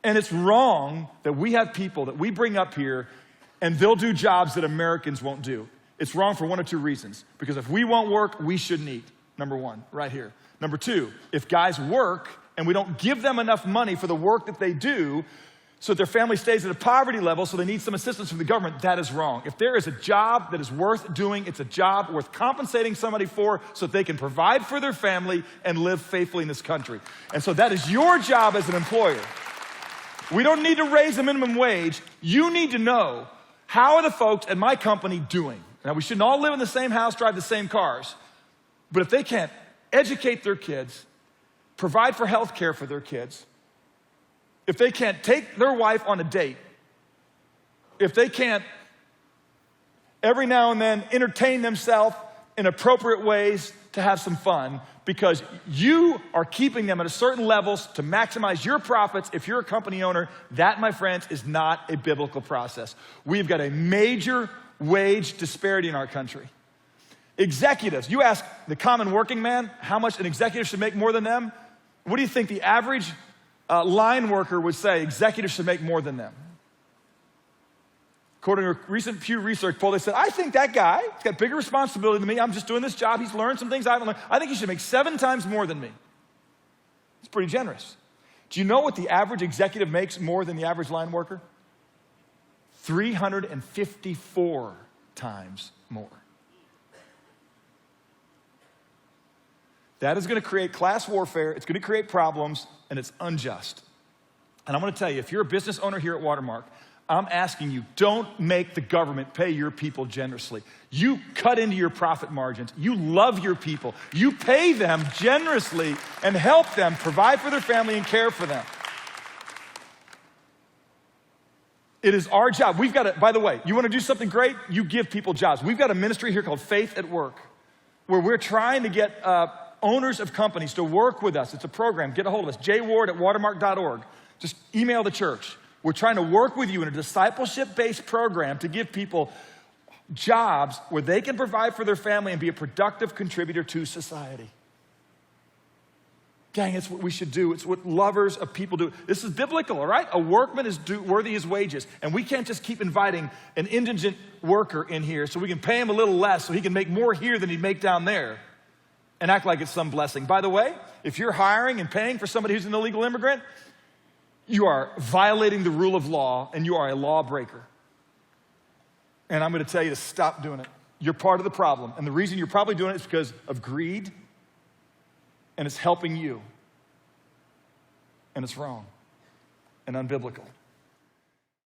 And it's wrong that we have people that we bring up here and they'll do jobs that Americans won't do. It's wrong for one or two reasons. Because if we won't work, we shouldn't eat. Number one, right here. Number two, if guys work and we don't give them enough money for the work that they do, so that their family stays at a poverty level, so they need some assistance from the government, that is wrong. If there is a job that is worth doing, it's a job worth compensating somebody for so that they can provide for their family and live faithfully in this country. And so that is your job as an employer. We don't need to raise the minimum wage. You need to know, how are the folks at my company doing? Now, we shouldn't all live in the same house, drive the same cars. But if they can't educate their kids, provide for health care for their kids, if they can't take their wife on a date, if they can't every now and then entertain themselves in appropriate ways to have some fun, because you are keeping them at a certain levels to maximize your profits, if you're a company owner, that, my friends, is not a biblical process. We've got a major wage disparity in our country. Executives, you ask the common working man how much an executive should make more than them. What do you think the average line worker would say executives should make more than them? According to a recent Pew Research poll, they said, I think that guy, he's got bigger responsibility than me. I'm just doing this job. He's learned some things I haven't learned. I think he should make 7 times more than me. It's pretty generous. Do you know what the average executive makes more than the average line worker? 354 times more. That is going to create class warfare. It's going to create problems, and it's unjust. And I'm going to tell you, if you're a business owner here at Watermark, I'm asking you, don't make the government pay your people generously. You cut into your profit margins. You love your people. You pay them generously and help them provide for their family and care for them. It is our job. We've got to, by the way, you want to do something great? You give people jobs. We've got a ministry here called Faith at Work, where we're trying to get owners of companies to work with us. It's a program. Get a hold of us. jward@watermark.org. Just email the church. We're trying to work with you in a discipleship-based program to give people jobs where they can provide for their family and be a productive contributor to society. Gang, it's what we should do. It's what lovers of people do. This is biblical, all right? A workman is worthy his wages. And we can't just keep inviting an indigent worker in here so we can pay him a little less so he can make more here than he'd make down there and act like it's some blessing. By the way, if you're hiring and paying for somebody who's an illegal immigrant, you are violating the rule of law and you are a lawbreaker. And I'm going to tell you to stop doing it. You're part of the problem. And the reason you're probably doing it is because of greed, and it's helping you. And it's wrong and unbiblical.